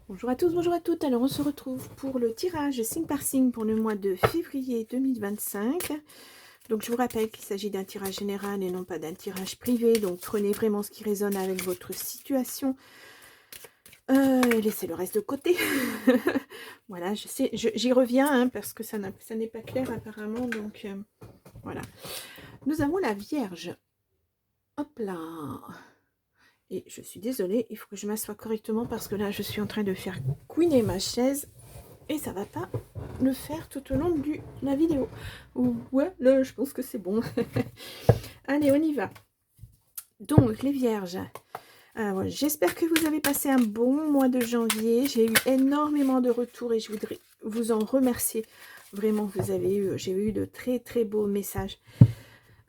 Bonjour à tous, bonjour à toutes. Alors on se retrouve pour le tirage signe par signe pour le mois de février 2025. Donc je vous rappelle qu'il s'agit d'un tirage général et non pas d'un tirage privé. Donc prenez vraiment ce qui résonne avec votre situation. Et laissez le reste de côté. Voilà, je sais, j'y reviens hein, parce que ça n'est pas clair apparemment. Donc voilà. Nous avons la Vierge. Hop là. Et je suis désolée, il faut que je m'assoie correctement parce que là je suis en train de faire couiner ma chaise. Et ça va pas le faire tout au long de la vidéo. Ouais, là, je pense que c'est bon. Allez, on y va. Donc, les vierges. Voilà, j'espère que vous avez passé un bon mois de janvier. J'ai eu énormément de retours et je voudrais vous en remercier. Vraiment, j'ai eu de très très beaux messages.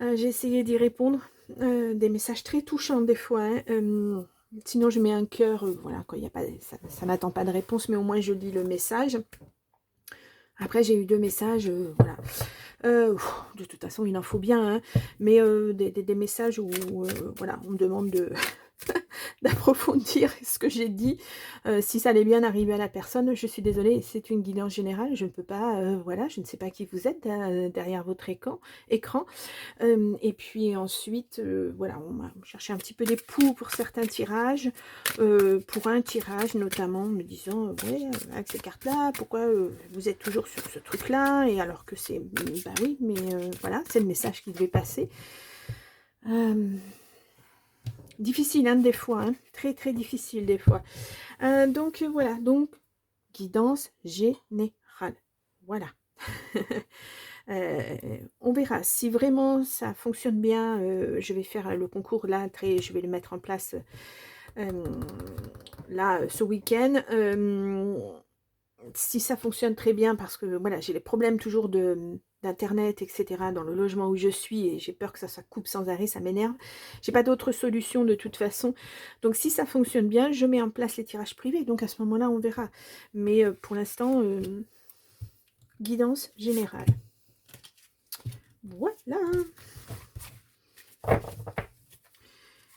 J'ai essayé d'y répondre. Des messages très touchants des fois. Hein. Sinon, je mets un cœur. Voilà, quand il y a pas, ça n'attend pas de réponse, mais au moins je lis le message. Après, j'ai eu deux messages, voilà. De toute façon, il en faut bien, hein, mais des messages où, voilà, on me demande de d'approfondir ce que j'ai dit. Si ça allait bien arriver à la personne, je suis désolée, c'est une guidance générale, je ne peux pas, voilà, je ne sais pas qui vous êtes derrière votre écran. Et puis ensuite, voilà, on m'a cherché un petit peu des poux pour certains tirages, pour un tirage notamment, me disant, ouais, avec ces cartes-là, pourquoi vous êtes toujours sur ce truc-là, et alors que c'est, bah oui, mais voilà, c'est le message qui devait passer. Difficile, hein, des fois, hein, très très difficile des fois. Donc voilà, donc guidance générale, voilà. On verra si vraiment ça fonctionne bien. Je vais faire le concours là, je vais le mettre en place là ce week-end. Si ça fonctionne très bien, parce que voilà, j'ai les problèmes toujours d'internet, etc. dans le logement où je suis, et j'ai peur que ça coupe sans arrêt, ça m'énerve. J'ai pas d'autre solution de toute façon. Donc si ça fonctionne bien, je mets en place les tirages privés. Donc à ce moment-là, on verra. Mais pour l'instant, guidance générale. Voilà.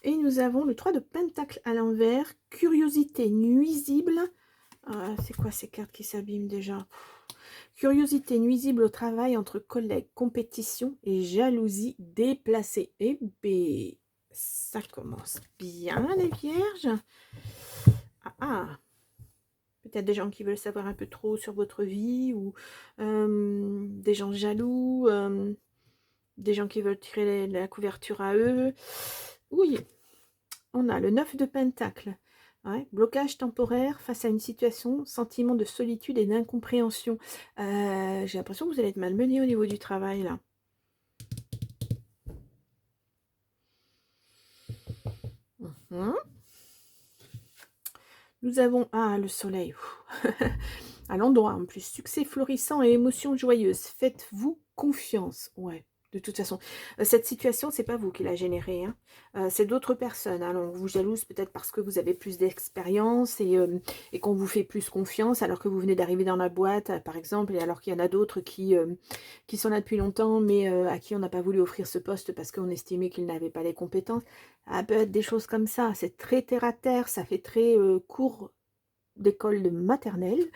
Et nous avons le 3 de Pentacle à l'envers. Curiosité nuisible. C'est quoi ces cartes qui s'abîment déjà? Curiosité nuisible au travail entre collègues, compétition et jalousie déplacée. Eh bien, ça commence bien les vierges. Peut-être des gens qui veulent savoir un peu trop sur votre vie, ou des gens jaloux, des gens qui veulent tirer la couverture à eux. Oui, on a le 9 de Pentacle. Ouais, blocage temporaire face à une situation, sentiment de solitude et d'incompréhension. J'ai l'impression que vous allez être malmené au niveau du travail, là. Nous avons, le soleil. À l'endroit, en plus. Succès florissant et émotions joyeuses. Faites-vous confiance. Ouais. De toute façon, cette situation, c'est pas vous qui l'a générée, hein. C'est d'autres personnes. Alors, on vous jalouse peut-être parce que vous avez plus d'expérience et qu'on vous fait plus confiance, alors que vous venez d'arriver dans la boîte, par exemple, et alors qu'il y en a d'autres qui sont là depuis longtemps, mais à qui on n'a pas voulu offrir ce poste parce qu'on estimait qu'ils n'avaient pas les compétences. Ça peut être des choses comme ça. C'est très terre à terre, ça fait très cours d'école de maternelle.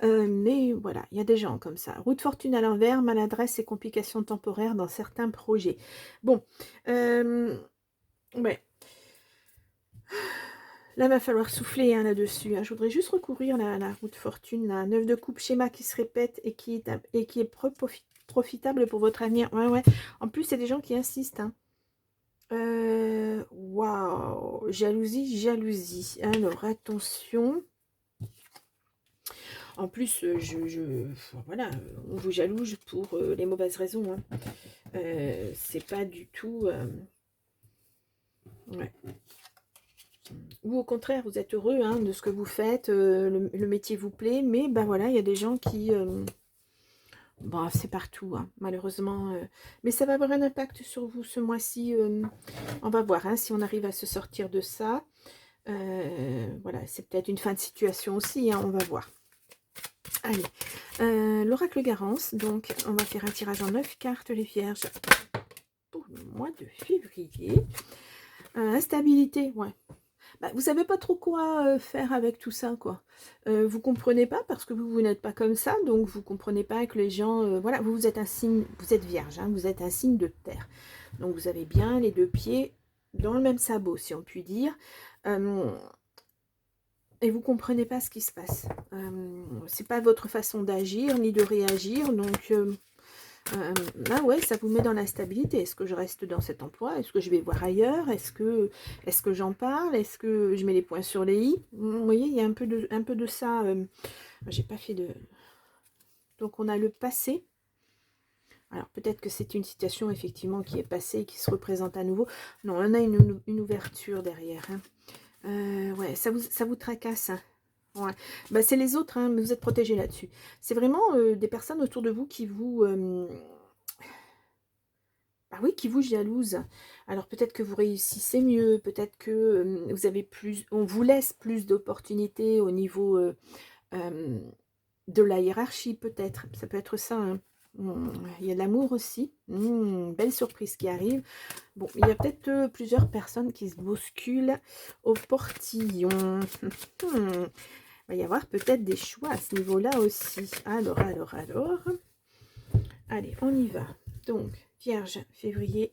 Mais voilà, il y a des gens comme ça. Roue de fortune à l'envers, maladresse et complications temporaires dans certains projets. Bon, ouais. Là, va falloir souffler hein, là-dessus. Hein. Je voudrais juste recourir la roue de fortune, là. 9 de coupe, schéma qui se répète et qui est profitable pour votre avenir. Ouais, ouais. En plus, c'est des gens qui insistent. Hein. Waouh, jalousie, jalousie. Alors, attention. En plus, voilà, on vous jalouse pour les mauvaises raisons. Hein. C'est pas du tout... ouais. Ou au contraire, vous êtes heureux hein, de ce que vous faites, le métier vous plaît, mais ben voilà, il y a des gens qui... bon, c'est partout, hein, malheureusement. Mais ça va avoir un impact sur vous ce mois-ci. On va voir hein, si on arrive à se sortir de ça. Voilà, c'est peut-être une fin de situation aussi, hein, on va voir. Allez, l'oracle Garance, donc on va faire un tirage en 9 cartes les vierges pour le mois de février. Instabilité, ouais. bah, vous savez pas trop quoi faire avec tout ça, quoi. Vous comprenez pas parce que vous n'êtes pas comme ça, donc vous comprenez pas que les gens, voilà, vous êtes un signe, vous êtes vierge, hein, vous êtes un signe de terre. Donc vous avez bien les deux pieds dans le même sabot, si on peut dire. Et vous comprenez pas ce qui se passe. C'est pas votre façon d'agir ni de réagir, donc là ouais, ça vous met dans l'instabilité. Est-ce que je reste dans cet emploi? Est-ce que je vais voir ailleurs? Est-ce que j'en parle? Est-ce que je mets les points sur les i? Vous voyez, il y a un peu de ça. J'ai pas fait de... Donc on a le passé. Alors peut-être que c'est une situation effectivement qui est passée, qui se représente à nouveau. Non, on a une ouverture derrière. Hein. Ouais, ça vous tracasse. Hein. Ouais. Bah, c'est les autres, hein, mais vous êtes protégés là-dessus. C'est vraiment des personnes autour de vous qui vous... ah oui, qui vous jalousent. Alors peut-être que vous réussissez mieux, peut-être que vous avez plus... On vous laisse plus d'opportunités au niveau de la hiérarchie, peut-être. Ça peut être ça, hein. Il y a de l'amour aussi. Belle surprise qui arrive. Bon, il y a peut-être plusieurs personnes qui se bousculent au portillon. Il va y avoir peut-être des choix à ce niveau-là aussi. Alors. Allez, on y va. Donc, Vierge, février.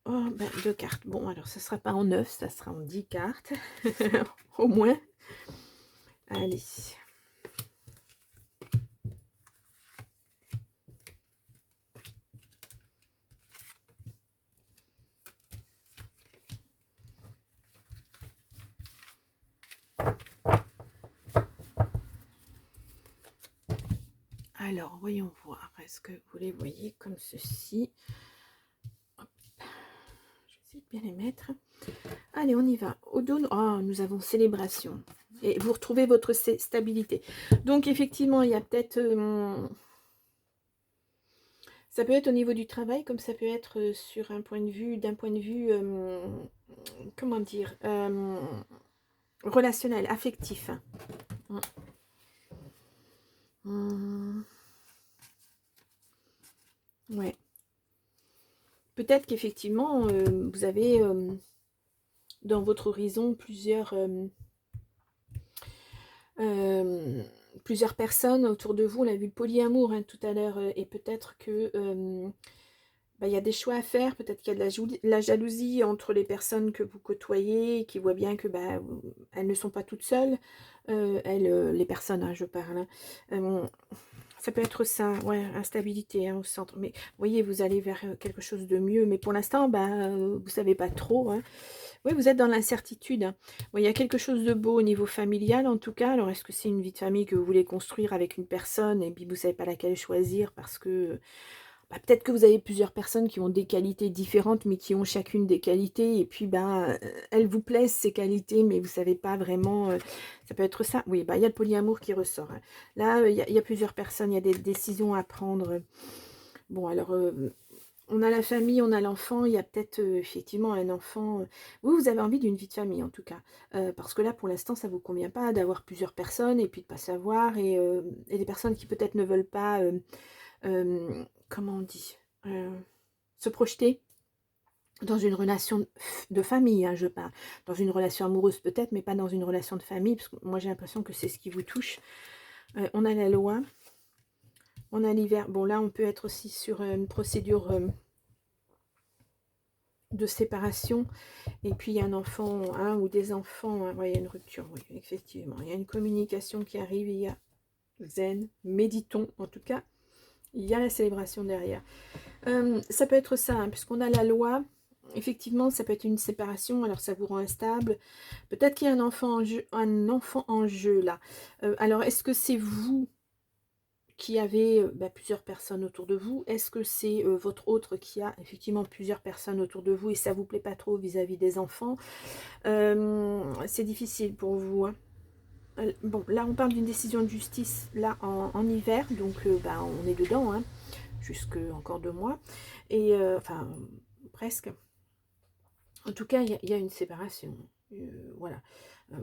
Oh, ben, 2 cartes. Bon, alors, ça ne sera pas en 9, ça sera en 10 cartes. Au moins. Allez. Alors, voyons voir. Est-ce que vous les voyez comme ceci? Hop. Je vais essayer de bien les mettre. Allez, on y va. Au dos, oh, nous avons célébration. Et vous retrouvez votre stabilité. Donc, effectivement, il y a peut-être... ça peut être au niveau du travail, comme ça peut être sur un point de vue, d'un point de vue... comment dire relationnel, affectif. Ouais. Peut-être qu'effectivement, vous avez dans votre horizon plusieurs personnes autour de vous. On a vu le polyamour hein, tout à l'heure, et peut-être que il y a des choix à faire. Peut-être qu'il y a de la jalousie entre les personnes que vous côtoyez, qui voient bien que elles ne sont pas toutes seules. Les personnes, hein, je parle. Hein. Ça peut être ça, ouais, instabilité hein, au centre. Mais vous voyez, vous allez vers quelque chose de mieux. Mais pour l'instant, vous ne savez pas trop. Hein. Oui, vous êtes dans l'incertitude. Hein. Bon, il y a quelque chose de beau au niveau familial, en tout cas. Alors, est-ce que c'est une vie de famille que vous voulez construire avec une personne et puis vous ne savez pas laquelle choisir parce que peut-être que vous avez plusieurs personnes qui ont des qualités différentes, mais qui ont chacune des qualités. Et puis, elles vous plaisent, ces qualités, mais vous ne savez pas vraiment... ça peut être ça. Oui, il y a le polyamour qui ressort. Hein. Là, il y a plusieurs personnes, il y a des décisions à prendre. Bon, alors... on a la famille, on a l'enfant, il y a peut-être effectivement un enfant. Vous avez envie d'une vie de famille en tout cas. Parce que là, pour l'instant, ça ne vous convient pas d'avoir plusieurs personnes et puis de ne pas savoir. Et des personnes qui peut-être ne veulent pas, comment on dit, se projeter dans une relation de famille, hein, je parle. Dans une relation amoureuse peut-être, mais pas dans une relation de famille. Parce que moi, j'ai l'impression que c'est ce qui vous touche. On a la loi. On a l'hiver. Bon, là, on peut être aussi sur une procédure de séparation. Et puis, il y a un enfant, un ou des enfants. Hein, ouais, il y a une rupture, oui, effectivement. Il y a une communication qui arrive. Il y a zen, méditons, en tout cas. Il y a la célébration derrière. Ça peut être ça, hein, puisqu'on a la loi. Effectivement, ça peut être une séparation. Alors, ça vous rend instable. Peut-être qu'il y a un enfant en jeu là. Alors, est-ce que c'est vous qui avez plusieurs personnes autour de vous? Est-ce que c'est votre autre qui a effectivement plusieurs personnes autour de vous et ça vous plaît pas trop vis-à-vis des enfants? C'est difficile pour vous. Hein. Bon, là, on parle d'une décision de justice là en hiver, donc on est dedans, hein, jusque encore 2 mois. Et enfin, presque. En tout cas, il y a une séparation. Voilà.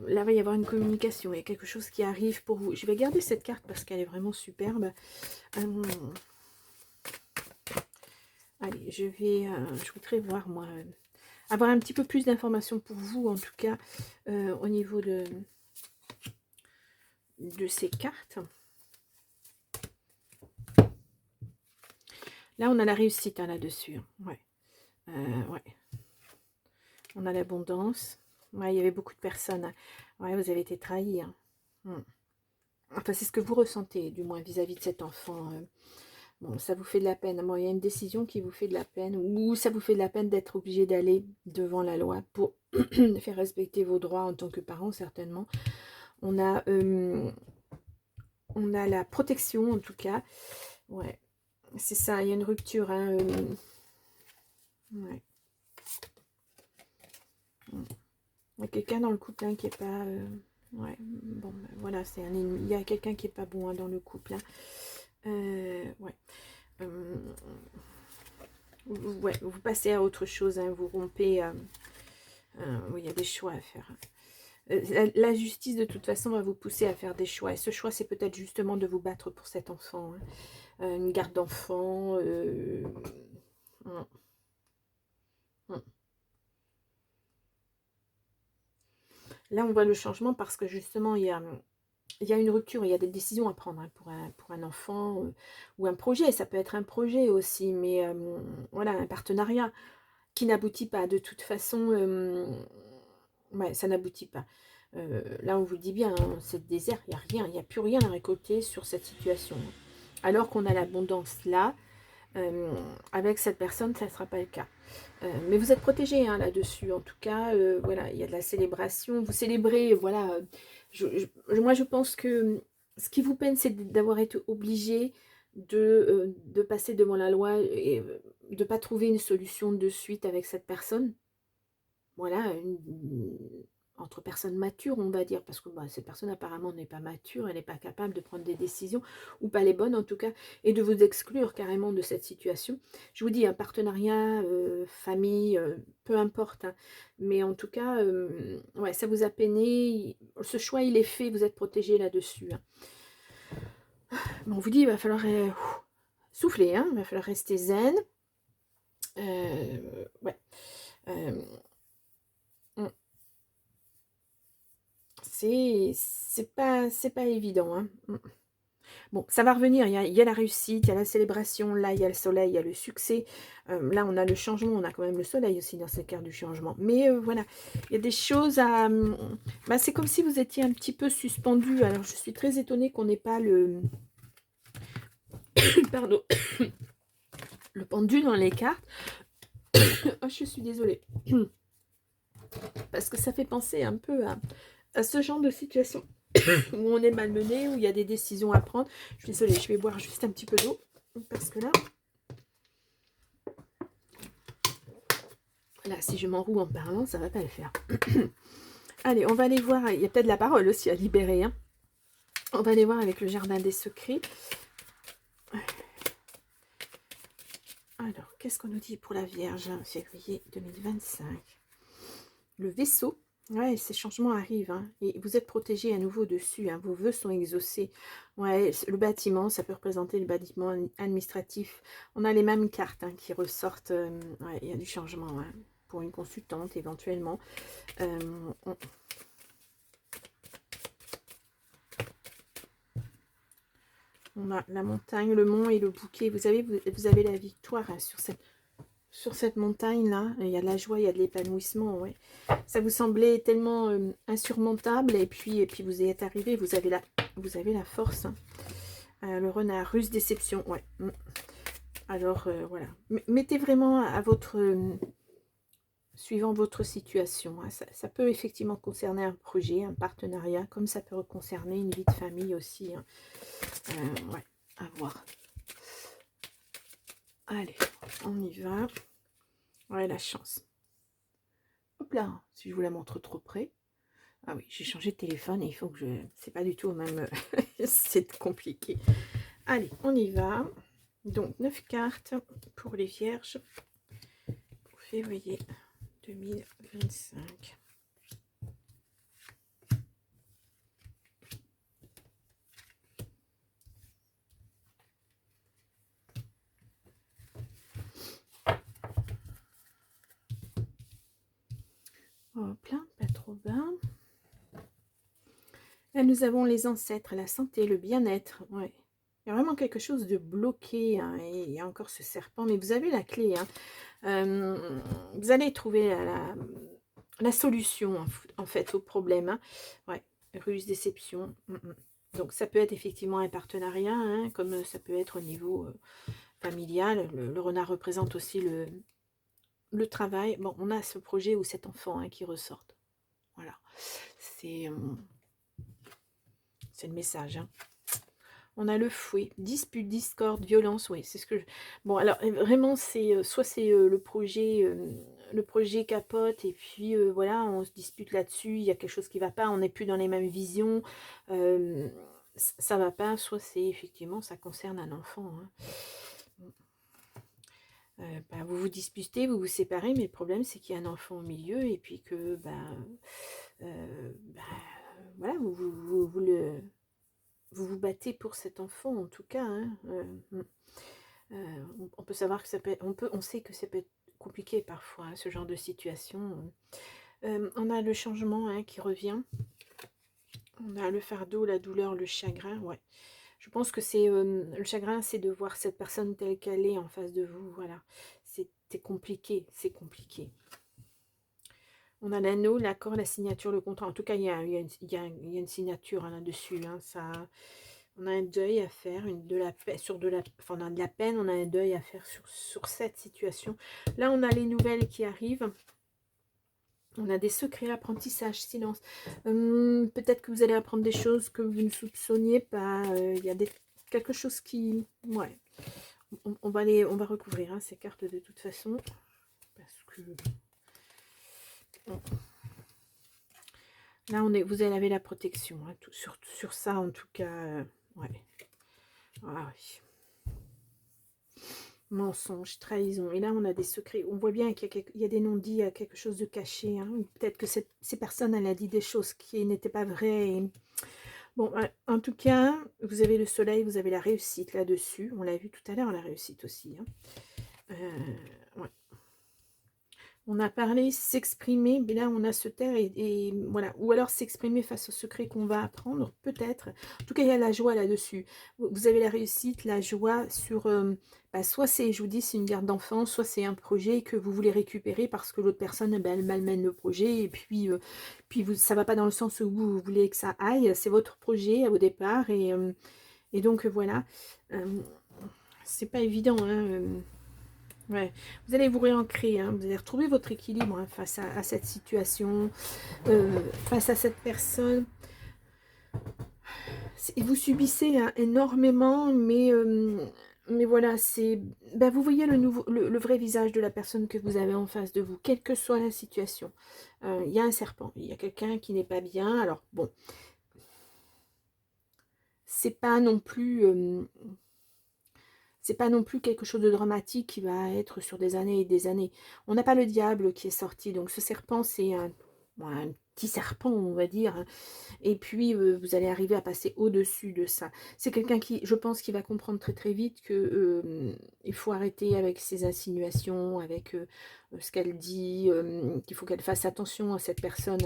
Là, il va y avoir une communication. Il y a quelque chose qui arrive pour vous. Je vais garder cette carte parce qu'elle est vraiment superbe. Allez, je voudrais voir, moi. avoir un petit peu plus d'informations pour vous, en tout cas, au niveau de ces cartes. Là, on a la réussite hein, là-dessus. Hein. Ouais. Ouais. On a l'abondance. Ouais, il y avait beaucoup de personnes. Hein. Ouais, vous avez été trahis. Hein. Enfin, c'est ce que vous ressentez, du moins, vis-à-vis de cet enfant. Bon, ça vous fait de la peine. Bon, il y a une décision qui vous fait de la peine. Ou ça vous fait de la peine d'être obligé d'aller devant la loi pour faire respecter vos droits en tant que parent, certainement. On a la protection, en tout cas. Ouais. C'est ça, il y a une rupture. Hein, ouais. Il y a quelqu'un dans le couple hein, qui n'est pas... ouais, bon, ben, voilà, c'est un ennemi. Il y a quelqu'un qui n'est pas bon hein, dans le couple. Hein. Ouais. Ouais, vous passez à autre chose, hein, vous rompez. Oui, il y a des choix à faire. La justice, de toute façon, va vous pousser à faire des choix. Et ce choix, c'est peut-être justement de vous battre pour cet enfant. Hein. Une garde d'enfant. Là, on voit le changement parce que justement, il y a une rupture, il y a des décisions à prendre hein, pour un enfant ou un projet. Ça peut être un projet aussi, mais voilà, un partenariat qui n'aboutit pas. De toute façon, ouais, ça n'aboutit pas. Là, on vous le dit bien, hein, c'est le désert, il n'y a rien, il n'y a plus rien à récolter sur cette situation. Alors qu'on a l'abondance là, avec cette personne, ça ne sera pas le cas. Mais vous êtes protégé hein, là-dessus. En tout cas, voilà, il y a de la célébration. Vous célébrez, voilà. Moi, je pense que ce qui vous peine, c'est d'avoir été obligé de passer devant la loi et de ne pas trouver une solution de suite avec cette personne. Voilà, entre personnes matures, on va dire, parce que bah, cette personne apparemment n'est pas mature, elle n'est pas capable de prendre des décisions, ou pas les bonnes en tout cas, et de vous exclure carrément de cette situation. Je vous dis, un partenariat, famille, peu importe, hein, mais en tout cas, ouais, ça vous a peiné, ce choix il est fait, vous êtes protégé là-dessus. Hein. Bon, on vous dit, il va falloir souffler, hein, il va falloir rester zen. Ouais. C'est pas évident. Hein. Bon, ça va revenir. Il y a la réussite, il y a la célébration. Là, il y a le soleil, il y a le succès. Là, on a le changement. On a quand même le soleil aussi dans cette carte du changement. Mais voilà, il y a des choses à... bah, c'est comme si vous étiez un petit peu suspendu. Alors, je suis très étonnée qu'on n'ait pas le... Pardon. Le pendu dans les cartes. Oh, je suis désolée. Parce que ça fait penser un peu à ce genre de situation. Où on est malmené, où il y a des décisions à prendre. Je suis désolée, je vais boire juste un petit peu d'eau. Parce que là, si je m'enroue en parlant, ça va pas le faire. Allez, on va aller voir. Il y a peut-être de la parole aussi à libérer. Hein. On va aller voir avec le jardin des secrets. Alors, qu'est-ce qu'on nous dit pour la Vierge, février 2025? Le vaisseau. Ouais, ces changements arrivent. Hein, et vous êtes protégé à nouveau dessus. Hein, vos vœux sont exaucés. Ouais, le bâtiment, ça peut représenter le bâtiment administratif. On a les mêmes cartes hein, qui ressortent. Ouais, il y a du changement hein, pour une consultante éventuellement. On a la montagne, le mont et le bouquet. Vous avez la victoire hein, sur cette montagne-là. Il y a de la joie, il y a de l'épanouissement. Ouais. Ça vous semblait tellement insurmontable. Et puis vous y êtes arrivé. Vous avez la force. Hein. Le renard, russe déception. Ouais. Alors, voilà. Mettez vraiment à votre... suivant votre situation. Hein. Ça peut effectivement concerner un projet, un partenariat, comme ça peut concerner une vie de famille aussi. Hein. Ouais, à voir. Allez, on y va. Ouais, la chance. Hop là, si je vous la montre trop près. Ah oui, j'ai changé de téléphone et il faut que je... C'est pas du tout au même... C'est compliqué. Allez, on y va. Donc, 9 cartes pour les vierges pour février 2025. bas. Là, nous avons les ancêtres, la santé, le bien-être. Ouais. Il y a vraiment quelque chose de bloqué, hein, et il y a encore ce serpent, mais vous avez la clé. Hein. Vous allez trouver la solution, en fait, au problème. Hein. Ouais, ruse, déception. Donc, ça peut être effectivement un partenariat, hein, comme ça peut être au niveau familial. Le renard représente aussi le travail. Bon, on a ce projet ou cet enfant, hein, qui ressortent. Voilà. C'est le message. Hein. On a le fouet, dispute, discorde, violence, oui, c'est ce que je... Bon, alors, vraiment, c'est soit c'est le projet capote, et puis, voilà, on se dispute là-dessus, il y a quelque chose qui va pas, on n'est plus dans les mêmes visions, ça va pas, soit c'est, effectivement, ça concerne un enfant. Hein. Vous vous disputez, vous vous séparez, mais le problème, c'est qu'il y a un enfant au milieu, et puis que, voilà, vous vous battez pour cet enfant, en tout cas. Hein. On peut savoir que ça peut être, on sait que ça peut être compliqué parfois, hein, ce genre de situation. On a le changement, hein, qui revient. On a le fardeau, la douleur, le chagrin. Ouais. Je pense que c'est le chagrin, c'est de voir cette personne telle qu'elle est en face de vous. Voilà. C'est compliqué, c'est compliqué. On a l'anneau, l'accord, la signature, le contrat. En tout cas, il y a une signature, hein, là-dessus. Hein, ça, on a un deuil à faire, on a de la peine, on a un deuil à faire sur cette situation. Là, on a les nouvelles qui arrivent. On a des secrets, apprentissage, silence. Peut-être que vous allez apprendre des choses que vous ne soupçonniez pas. Il y a quelque chose qui... Ouais. On va recouvrir, hein, ces cartes de toute façon. Parce que... Là, vous avez la protection, hein, sur ça, en tout cas. Ouais. Ah oui. Mensonge, trahison. Et là, on a des secrets. On voit bien qu'il y a des non-dits, il y a quelque chose de caché. Hein. Peut-être que ces personnes, elle a dit des choses qui n'étaient pas vraies. Et... Bon, en tout cas, vous avez le soleil, vous avez la réussite là-dessus. On l'a vu tout à l'heure, la réussite aussi. Hein. Ouais. On a parlé, s'exprimer, mais là on a se taire et voilà. Ou alors s'exprimer face au secret qu'on va apprendre, peut-être. En tout cas, il y a la joie là-dessus. Vous avez la réussite, la joie sur... soit c'est, je vous dis, c'est une garde d'enfant, soit c'est un projet que vous voulez récupérer parce que l'autre personne, elle malmène le projet. Et puis, ça va pas dans le sens où vous voulez que ça aille. C'est votre projet au départ. Et donc, voilà. C'est pas évident, hein. Ouais. Vous allez vous réancrer, hein, vous allez retrouver votre équilibre, hein, face à cette situation, face à cette personne. Vous subissez, hein, énormément, mais voilà, c'est... vous voyez le vrai visage de la personne que vous avez en face de vous, quelle que soit la situation. Il y a un serpent, il y a quelqu'un qui n'est pas bien, alors bon, c'est pas non plus... c'est pas non plus quelque chose de dramatique qui va être sur des années et des années. On n'a pas le diable qui est sorti. Donc ce serpent, c'est un petit serpent, on va dire. Et puis, vous allez arriver à passer au-dessus de ça. C'est quelqu'un qui, je pense, qui va comprendre très très vite que il faut arrêter avec ses insinuations, avec ce qu'elle dit, qu'il faut qu'elle fasse attention à cette personne,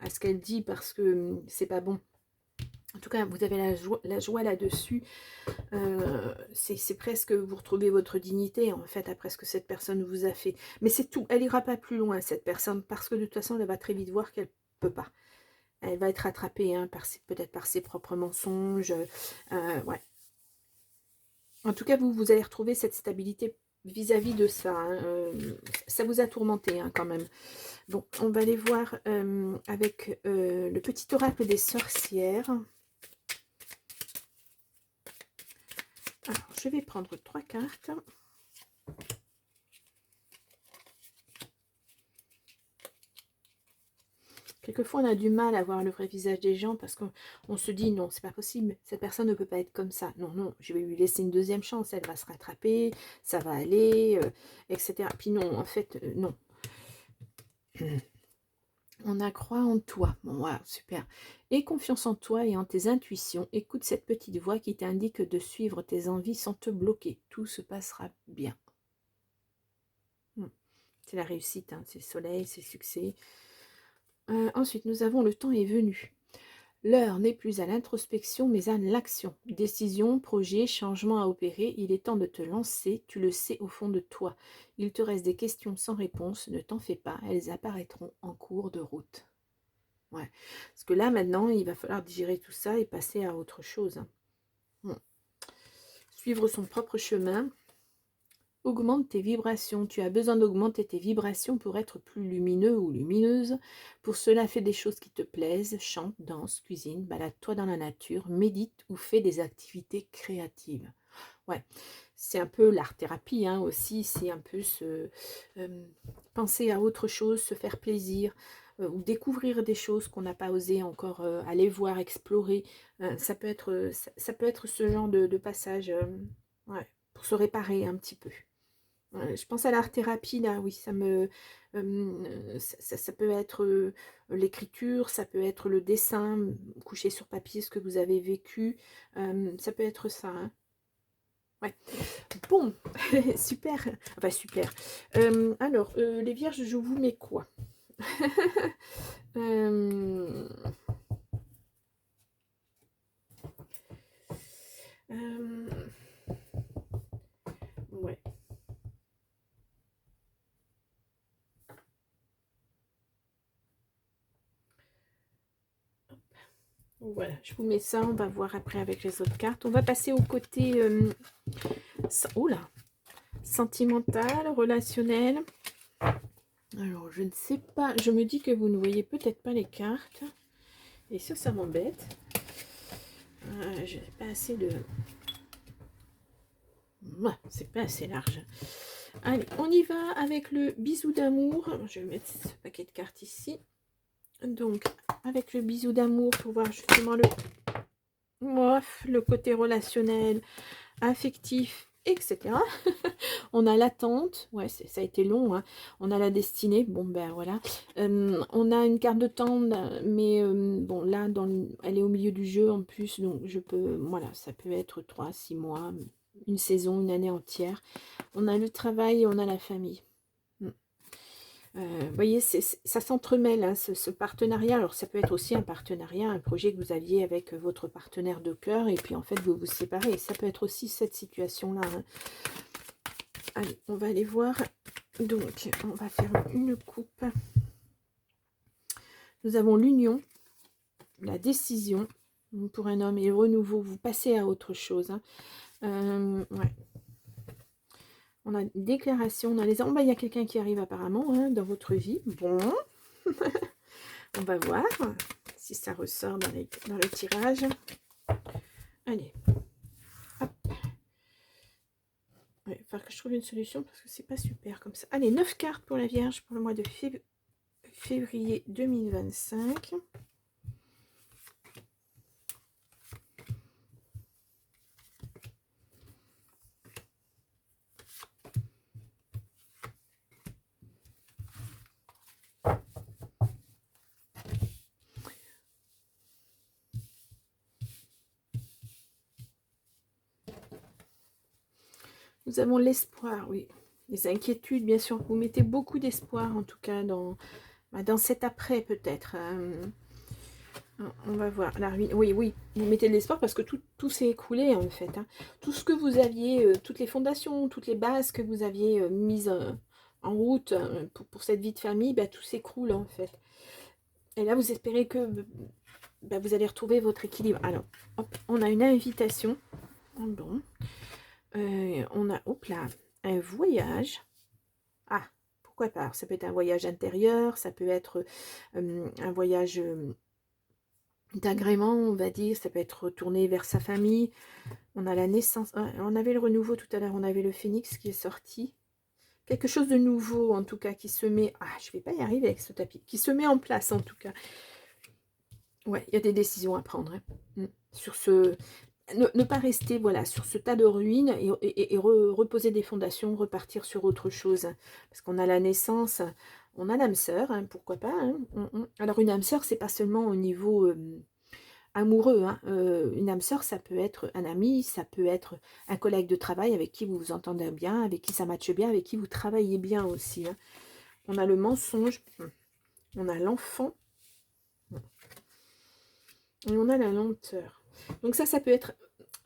à ce qu'elle dit, parce que c'est pas bon. En tout cas, vous avez la joie là-dessus. C'est presque, vous retrouvez votre dignité, en fait, après ce que cette personne vous a fait. Mais c'est tout. Elle ira pas plus loin, cette personne, parce que de toute façon, elle va très vite voir qu'elle peut pas. Elle va être rattrapée, hein, peut-être par ses propres mensonges. Ouais. En tout cas, vous allez retrouver cette stabilité vis-à-vis de ça. Hein. Ça vous a tourmenté, hein, quand même. Bon, on va aller voir avec le petit oracle des sorcières. Alors, je vais prendre 3 cartes. Quelquefois, on a du mal à voir le vrai visage des gens parce qu'on se dit non, c'est pas possible, cette personne ne peut pas être comme ça. Non, non, je vais lui laisser une deuxième chance, elle va se rattraper, ça va aller, etc. Puis non, en fait, non. On a croit en toi. Bon, voilà, super. Et confiance en toi et en tes intuitions. Écoute cette petite voix qui t'indique de suivre tes envies sans te bloquer. Tout se passera bien. C'est la réussite, hein, c'est le soleil, c'est le succès. Ensuite, nous avons le temps est venu. L'heure n'est plus à l'introspection, mais à l'action. Décision, projet, changement à opérer. Il est temps de te lancer. Tu le sais au fond de toi. Il te reste des questions sans réponse. Ne t'en fais pas. Elles apparaîtront en cours de route. Ouais. Parce que là, maintenant, il va falloir digérer tout ça et passer à autre chose. Suivre son propre chemin. Augmente tes vibrations. Tu as besoin d'augmenter tes vibrations pour être plus lumineux ou lumineuse. Pour cela, fais des choses qui te plaisent. Chante, danse, cuisine, balade-toi dans la nature, médite ou fais des activités créatives. Ouais, c'est un peu l'art-thérapie hein, aussi. C'est un peu penser à autre chose, se faire plaisir ou découvrir des choses qu'on n'a pas osé encore aller voir, explorer. Ça peut être ce genre de passage ouais, pour se réparer un petit peu. Je pense à l'art-thérapie, là, oui, ça peut être l'écriture, ça peut être le dessin, coucher sur papier ce que vous avez vécu, ça peut être ça. Hein. Ouais. Bon, super, enfin super. Alors, les vierges, je vous mets quoi euh, ouais. Voilà, je vous mets ça, on va voir après avec les autres cartes. On va passer au côté oh là, sentimental, relationnel. Alors, je ne sais pas, je me dis que vous ne voyez peut-être pas les cartes. Et ça m'embête. Je n'ai pas assez de... c'est pas assez large. Allez, on y va avec le bisou d'amour. Je vais mettre ce paquet de cartes ici. Donc, avec le bisou d'amour pour voir justement le côté relationnel, affectif, etc. On a l'attente, ouais, ça a été long, hein. On a la destinée, bon ben voilà. On a une carte de temps, mais bon là, elle est au milieu du jeu en plus, donc je peux, voilà, ça peut être 3, 6 mois, une saison, une année entière. On a le travail et on a la famille. Vous voyez, ça s'entremêle, hein, ce partenariat. Alors, ça peut être aussi un partenariat, un projet que vous aviez avec votre partenaire de cœur, et puis en fait, vous vous séparez. Ça peut être aussi cette situation-là. Hein. Allez, on va aller voir. Donc, on va faire une coupe. Nous avons l'union, la décision pour un homme et le renouveau. Vous passez à autre chose. Hein. Ouais. On a une déclaration, on a les... il y a quelqu'un qui arrive apparemment hein, dans votre vie. Bon, on va voir si ça ressort dans le tirage. Allez, hop. Il va falloir que je trouve une solution parce que c'est pas super comme ça. Allez, 9 cartes pour la Vierge pour le mois de février 2025. Nous avons l'espoir, oui. Les inquiétudes, bien sûr. Vous mettez beaucoup d'espoir, en tout cas, dans cet après, peut-être. On va voir. Là, oui. Vous mettez de l'espoir parce que tout s'est écoulé, en fait. Hein. Tout ce que vous aviez, toutes les fondations, toutes les bases que vous aviez mises en route pour cette vie de famille, bah, tout s'écroule, en fait. Et là, vous espérez que bah, vous allez retrouver votre équilibre. Alors, hop, on a une invitation. Bon. On a, hop là, un voyage. Ah, pourquoi pas? Ça peut être un voyage intérieur, ça peut être un voyage d'agrément, on va dire. Ça peut être retourné vers sa famille. On a la naissance. On avait le renouveau tout à l'heure, on avait le phénix qui est sorti. Quelque chose de nouveau, en tout cas, qui se met... Ah, je vais pas y arriver avec ce tapis. Qui se met en place, en tout cas. Ouais, il y a des décisions à prendre. Hein. Sur ce... Ne pas rester voilà, sur ce tas de ruines et reposer des fondations, repartir sur autre chose. Parce qu'on a la naissance, on a l'âme sœur, hein, pourquoi pas. Hein. Alors une âme sœur, c'est pas seulement au niveau amoureux. Hein. Une âme sœur, ça peut être un ami, ça peut être un collègue de travail avec qui vous vous entendez bien, avec qui ça matche bien, avec qui vous travaillez bien aussi. Hein. On a le mensonge, on a l'enfant. Et on a la lenteur. Donc ça peut être...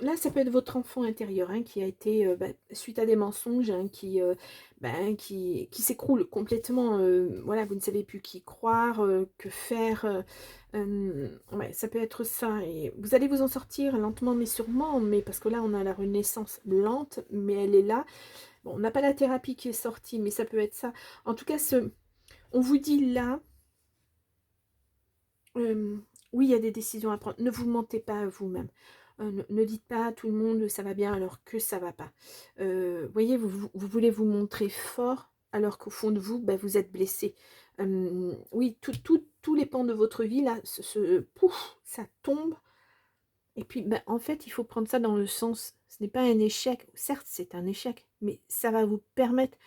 Là, ça peut être votre enfant intérieur hein, qui a été, suite à des mensonges, hein, qui s'écroule complètement. Voilà, vous ne savez plus qui croire, que faire. Ouais, ça peut être ça. Et vous allez vous en sortir lentement mais sûrement, mais parce que là, on a la renaissance lente, mais elle est là. Bon, on n'a pas la thérapie qui est sortie, mais ça peut être ça. En tout cas, on vous dit là, oui, il y a des décisions à prendre. Ne vous mentez pas à vous-même. Ne dites pas à tout le monde ça va bien alors que ça va pas. Voyez, vous voulez vous montrer fort alors qu'au fond de vous, ben, vous êtes blessé. Oui, tous les pans de votre vie, là, pouf, ça tombe. Et puis, ben, en fait, il faut prendre ça dans le sens, ce n'est pas un échec. Certes, c'est un échec, mais ça va vous permettre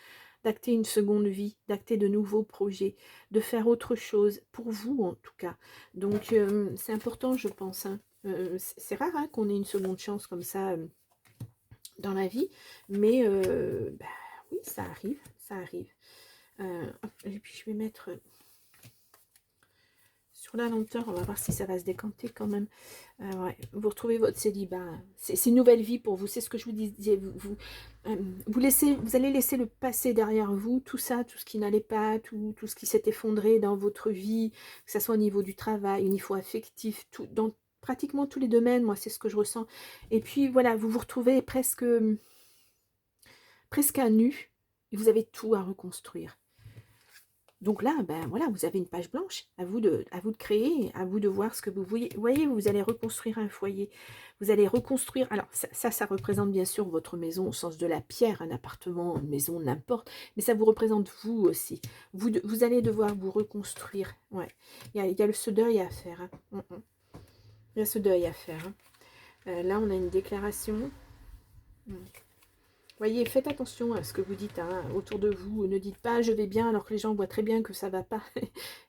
d'acter une seconde vie, d'acter de nouveaux projets, de faire autre chose, pour vous en tout cas. Donc, c'est important, je pense. Hein. C'est rare hein, qu'on ait une seconde chance comme ça dans la vie, mais bah, oui, ça arrive, ça arrive. Et puis, je vais mettre... Sur la lenteur, on va voir si ça va se décanter quand même. Ouais, vous retrouvez votre célibat. C'est une nouvelle vie pour vous. C'est ce que je vous disais. Vous allez laisser le passé derrière vous. Tout ça, tout ce qui n'allait pas, tout ce qui s'est effondré dans votre vie, que ce soit au niveau du travail, au niveau affectif, dans pratiquement tous les domaines. Moi, c'est ce que je ressens. Et puis, voilà, vous vous retrouvez presque à nu. Et vous avez tout à reconstruire. Donc là, ben voilà, vous avez une page blanche, à vous de créer, à vous de voir ce que vous voyez. Vous voyez, vous allez reconstruire un foyer, vous allez reconstruire, alors ça représente bien sûr votre maison au sens de la pierre, un appartement, une maison, n'importe, mais ça vous représente vous aussi. Vous allez devoir vous reconstruire, ouais. Il y a ce deuil à faire, hein. Il y a ce deuil à faire. Hein. Là, on a une déclaration. Voyez, faites attention à ce que vous dites hein, autour de vous. Ne dites pas je vais bien alors que les gens voient très bien que ça va pas.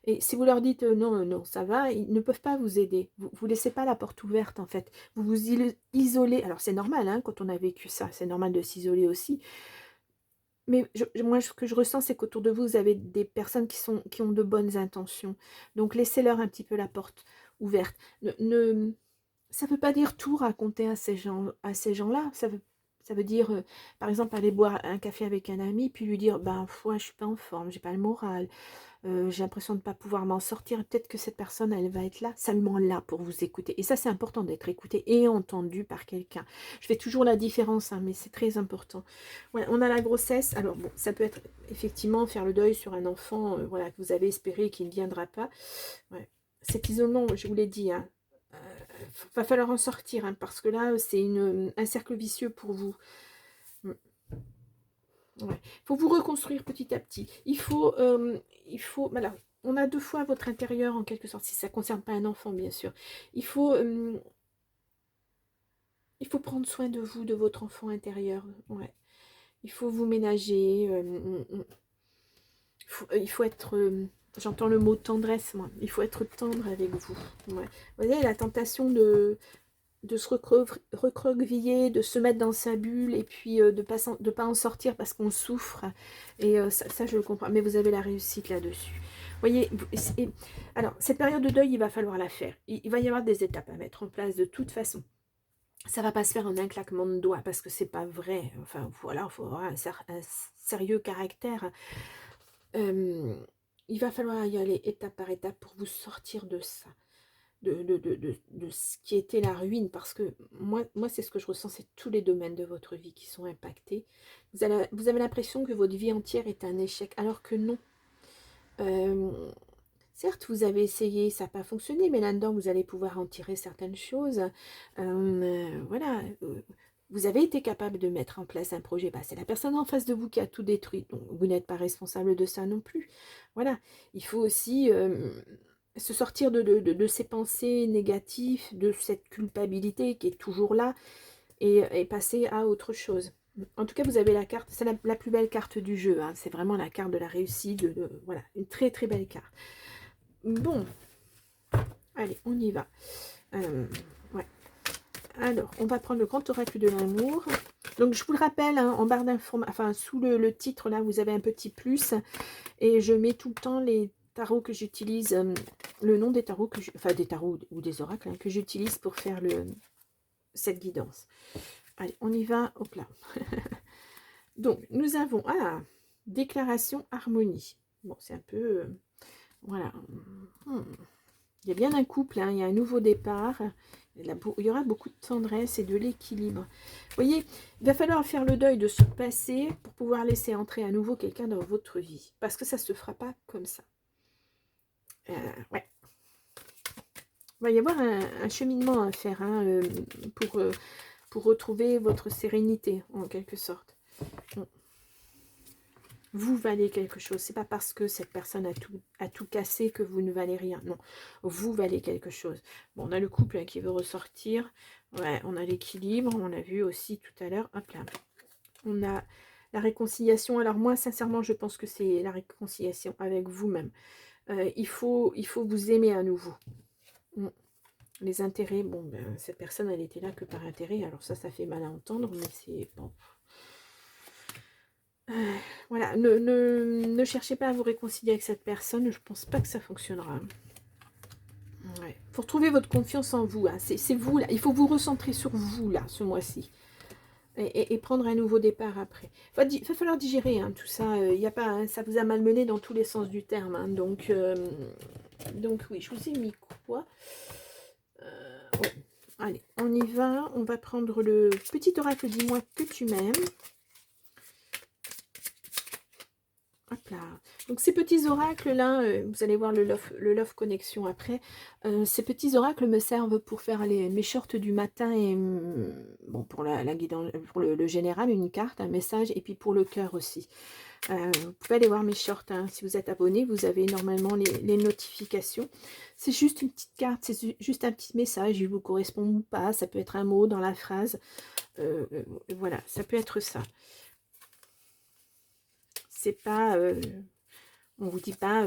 Et si vous leur dites non, non, ça va, ils ne peuvent pas vous aider. Vous laissez pas la porte ouverte en fait. Vous vous isolez. Alors c'est normal hein, quand on a vécu ça, c'est normal de s'isoler aussi. Mais moi, ce que je ressens, c'est qu'autour de vous, vous avez des personnes qui ont de bonnes intentions. Donc laissez-leur un petit peu la porte ouverte. Ça ne veut pas dire tout raconter à ces gens-là. Ça veut dire, par exemple, aller boire un café avec un ami, puis lui dire, ben, ouais, je suis pas en forme, j'ai pas le moral, j'ai l'impression de ne pas pouvoir m'en sortir. Peut-être que cette personne, elle va être là, seulement là pour vous écouter. Et ça, c'est important d'être écouté et entendu par quelqu'un. Je fais toujours la différence, hein, mais c'est très important. Ouais, on a la grossesse. Alors, bon, ça peut être effectivement faire le deuil sur un enfant voilà, que vous avez espéré qu'il ne viendra pas. Ouais. Cet isolement, je vous l'ai dit, hein, va falloir en sortir, hein, parce que là, c'est un cercle vicieux pour vous. Ouais. Faut vous reconstruire petit à petit. Il faut voilà, on a deux fois votre intérieur en quelque sorte, si ça ne concerne pas un enfant, bien sûr. Il faut prendre soin de vous, de votre enfant intérieur. Ouais. Il faut vous ménager. Il faut être... J'entends le mot tendresse, moi. Il faut être tendre avec vous. Ouais. Vous voyez, la tentation de se recroqueviller, de se mettre dans sa bulle et puis de pas en sortir parce qu'on souffre. Et ça, je le comprends. Mais vous avez la réussite là-dessus. Vous voyez, alors, cette période de deuil, il va falloir la faire. Il va y avoir des étapes à mettre en place de toute façon. Ça va pas se faire en un claquement de doigts parce que c'est pas vrai. Enfin, voilà, il faut avoir un sérieux caractère. Il va falloir y aller étape par étape pour vous sortir de ça. De ce qui était la ruine, parce que moi c'est ce que je ressens, c'est tous les domaines de votre vie qui sont impactés. Vous avez l'impression que votre vie entière est un échec, alors que non. Certes, vous avez essayé, ça n'a pas fonctionné, mais là-dedans, vous allez pouvoir en tirer certaines choses. Voilà, vous avez été capable de mettre en place un projet. Bah, c'est la personne en face de vous qui a tout détruit, donc vous n'êtes pas responsable de ça non plus. Voilà, il faut aussi... se sortir de ces pensées négatives, de cette culpabilité qui est toujours là, et passer à autre chose. En tout cas, vous avez la carte, c'est la plus belle carte du jeu, hein. C'est vraiment la carte de la réussite, voilà, une très très belle carte. Bon, allez, on y va. Ouais. Alors, on va prendre le grand oracle de l'amour. Donc, je vous le rappelle, hein, en barre d'informations, enfin, sous le titre, là, vous avez un petit plus, et je mets tout le temps les tarots que j'utilise, le nom des tarots, enfin des tarots ou des oracles hein, que j'utilise pour faire cette guidance. Allez, on y va, hop là. Donc, nous avons, déclaration harmonie. Bon, c'est un peu, voilà. Il y a bien un couple, hein, il y a un nouveau départ. Il y aura beaucoup de tendresse et de l'équilibre. Vous voyez, il va falloir faire le deuil de ce passé pour pouvoir laisser entrer à nouveau quelqu'un dans votre vie. Parce que ça ne se fera pas comme ça. Ouais. Il va y avoir un cheminement à faire hein, pour retrouver votre sérénité, en quelque sorte. Bon. Vous valez quelque chose. C'est pas parce que cette personne a tout cassé que vous ne valez rien. Non, vous valez quelque chose. Bon, on a le couple hein, qui veut ressortir. Ouais, on a l'équilibre. On l'a vu aussi tout à l'heure. Hop là. On a la réconciliation. Alors moi, sincèrement, je pense que c'est la réconciliation avec vous-même. Il faut vous aimer à nouveau. Les intérêts, bon, ben, cette personne, elle était là que par intérêt. Alors ça fait mal à entendre, mais c'est bon. Voilà, ne cherchez pas à vous réconcilier avec cette personne, je pense pas que ça fonctionnera. Ouais. Faut retrouver votre confiance en vous, hein. C'est vous là, il faut vous recentrer sur vous là, ce mois-ci. Et prendre un nouveau départ après. Il va falloir digérer hein, tout ça, y a pas, hein, ça vous a malmené dans tous les sens du terme. Hein, donc oui, je vous ai mis quoi ouais. Allez, on y va, on va prendre le petit oracle, dis-moi que tu m'aimes. Hop là. Donc ces petits oracles là, vous allez voir le love connexion après. Ces petits oracles me servent pour faire mes shorts du matin et bon pour la guidance, pour le général une carte, un message et puis pour le cœur aussi. Vous pouvez aller voir mes shorts hein. Si vous êtes abonné, vous avez normalement les notifications. C'est juste une petite carte, c'est juste un petit message, il vous correspond ou pas. Ça peut être un mot dans la phrase. Voilà, ça peut être ça. C'est pas, on vous dit pas,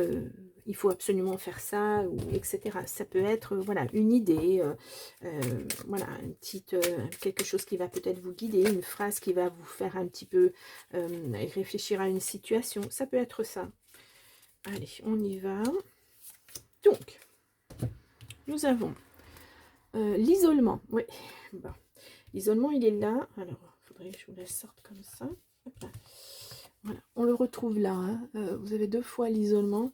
il faut absolument faire ça, ou etc. Ça peut être, voilà, une idée, voilà, une petite, quelque chose qui va peut-être vous guider, une phrase qui va vous faire un petit peu réfléchir à une situation. Ça peut être ça. Allez, on y va. Donc, nous avons l'isolement. Oui, bon. L'isolement, il est là. Alors, il faudrait que je vous la sorte comme ça. Hop là. Voilà, on le retrouve là. Hein. Vous avez 2 fois l'isolement.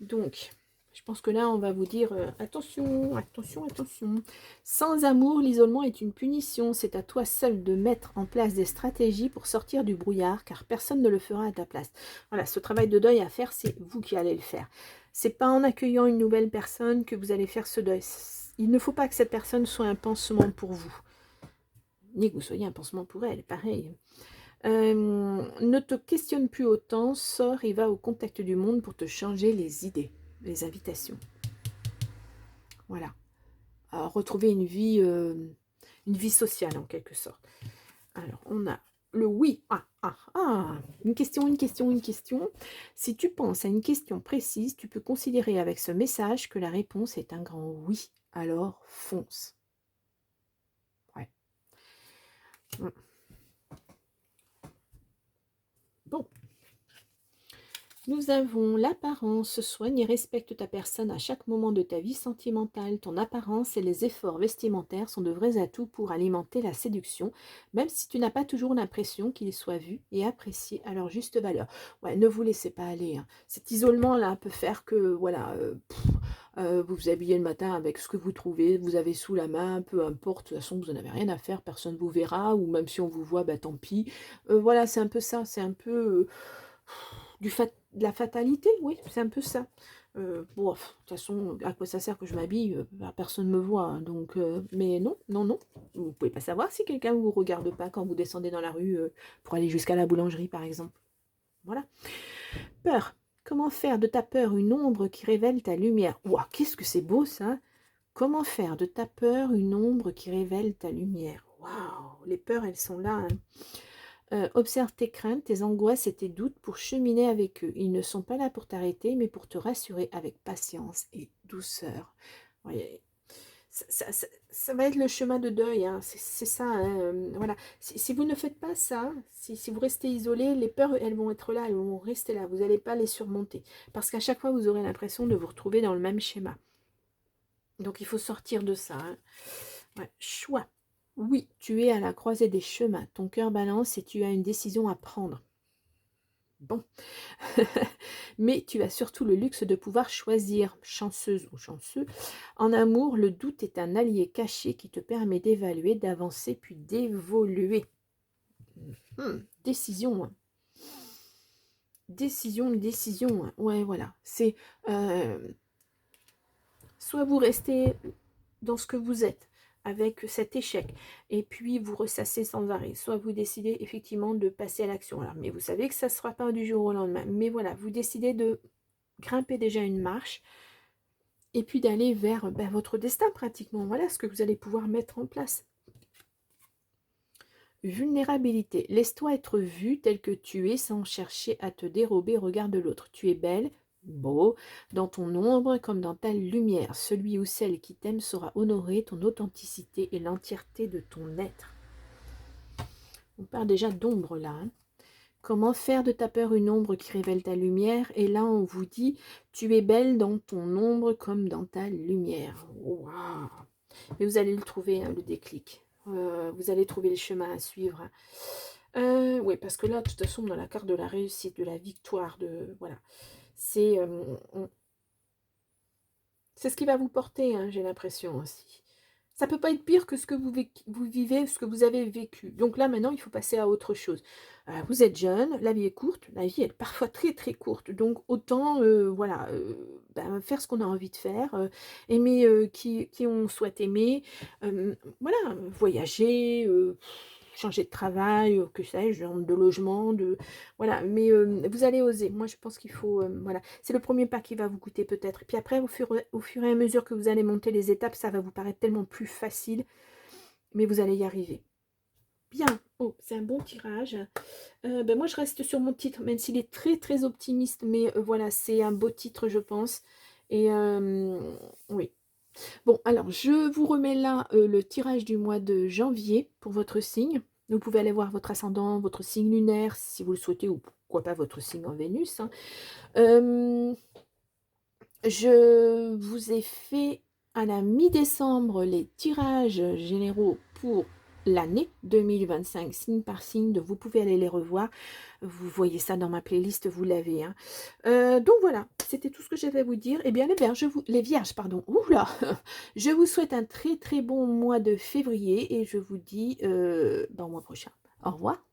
Donc, je pense que là, on va vous dire attention, attention, attention. Sans amour, l'isolement est une punition. C'est à toi seul de mettre en place des stratégies pour sortir du brouillard, car personne ne le fera à ta place. Voilà, ce travail de deuil à faire, c'est vous qui allez le faire. C'est pas en accueillant une nouvelle personne que vous allez faire ce deuil. Il ne faut pas que cette personne soit un pansement pour vous, ni que vous soyez un pansement pour elle, pareil. Ne te questionne plus autant, sors et va au contact du monde pour te changer les idées, les invitations. Voilà. À retrouver une vie sociale en quelque sorte. Alors, on a le oui. Une question, une question, une question. Si tu penses à une question précise, tu peux considérer avec ce message que la réponse est un grand oui. Alors, fonce. Ouais. Bon. Nous avons l'apparence, soigne et respecte ta personne à chaque moment de ta vie sentimentale. Ton apparence et les efforts vestimentaires sont de vrais atouts pour alimenter la séduction, même si tu n'as pas toujours l'impression qu'ils soient vus et appréciés à leur juste valeur. Ouais, ne vous laissez pas aller. Hein. Cet isolement-là peut faire que, voilà, vous vous habillez le matin avec ce que vous trouvez, vous avez sous la main, peu importe, de toute façon, vous n'en avez rien à faire, personne ne vous verra, ou même si on vous voit, bah tant pis. Voilà, c'est un peu ça, c'est un peu... de la fatalité, oui, c'est un peu ça. Bon, de toute façon, à quoi ça sert que je m'habille personne ne me voit, hein, donc, mais non, non, non. Vous pouvez pas savoir si quelqu'un ne vous regarde pas quand vous descendez dans la rue pour aller jusqu'à la boulangerie, par exemple. Voilà. Peur. Comment faire de ta peur une ombre qui révèle ta lumière? Ouah, qu'est-ce que c'est beau, ça! Comment faire de ta peur une ombre qui révèle ta lumière? Waouh, les peurs, elles sont là, hein. Observe tes craintes, tes angoisses et tes doutes pour cheminer avec eux. Ils ne sont pas là pour t'arrêter, mais pour te rassurer avec patience et douceur. Voyez, ça va être le chemin de deuil, hein. C'est ça, hein, voilà. Si vous ne faites pas ça, si vous restez isolé, les peurs, elles vont être là, elles vont rester là. Vous n'allez pas les surmonter. Parce qu'à chaque fois, vous aurez l'impression de vous retrouver dans le même schéma. Donc, il faut sortir de ça, hein. Ouais. Choix. Oui, tu es à la croisée des chemins. Ton cœur balance et tu as une décision à prendre. Bon. Mais tu as surtout le luxe de pouvoir choisir, chanceuse ou chanceux. En amour, le doute est un allié caché qui te permet d'évaluer, d'avancer puis d'évoluer. Décision. Hein. Décision. Hein. Ouais, voilà. C'est soit vous restez dans ce que vous êtes, avec cet échec, et puis vous ressassez sans arrêt, soit vous décidez effectivement de passer à l'action. Alors, mais vous savez que ça ne sera pas du jour au lendemain, mais voilà, vous décidez de grimper déjà une marche, et puis d'aller vers votre destin pratiquement. Voilà ce que vous allez pouvoir mettre en place. Vulnérabilité. Laisse-toi être vu tel que tu es sans chercher à te dérober au regard de l'autre. Tu es belle, beau, dans ton ombre comme dans ta lumière. Celui ou celle qui t'aime saura honorer ton authenticité et l'entièreté de ton être. On parle déjà d'ombre là. Hein. Comment faire de ta peur une ombre qui révèle ta lumière? Et là, on vous dit, tu es belle dans ton ombre comme dans ta lumière. Waouh! Mais vous allez le trouver, hein, le déclic. Vous allez trouver le chemin à suivre. Oui, parce que là, de toute façon, dans la carte de la réussite, de la victoire, voilà. C'est ce qui va vous porter, hein, j'ai l'impression aussi. Ça peut pas être pire que ce que vous vivez, ce que vous avez vécu. Donc là, maintenant, il faut passer à autre chose. Vous êtes jeune, la vie est courte, la vie est parfois très très courte. Donc autant, voilà, faire ce qu'on a envie de faire, aimer qui on souhaite aimer, voilà, voyager, changer de travail, que sais-je, de logement, voilà. Mais vous allez oser. Moi, je pense qu'il faut, voilà. C'est le premier pas qui va vous coûter peut-être. Et puis après, au fur et à mesure que vous allez monter les étapes, ça va vous paraître tellement plus facile, mais vous allez y arriver. Bien. Oh, c'est un bon tirage. Moi, je reste sur mon titre, même s'il est très, très optimiste. Mais voilà, c'est un beau titre, je pense. Et oui. Bon, alors, je vous remets là le tirage du mois de janvier pour votre signe. Vous pouvez aller voir votre ascendant, votre signe lunaire, si vous le souhaitez, ou pourquoi pas votre signe en Vénus. Hein. Je vous ai fait à la mi-décembre les tirages généraux pour l'année 2025, signe par signe. Donc vous pouvez aller les revoir. Vous voyez ça dans ma playlist, vous l'avez. Hein. Donc voilà, c'était tout ce que j'avais à vous dire. Eh bien les vierges, pardon. Oula, je vous souhaite un très très bon mois de février et je vous dis au mois prochain. Au revoir.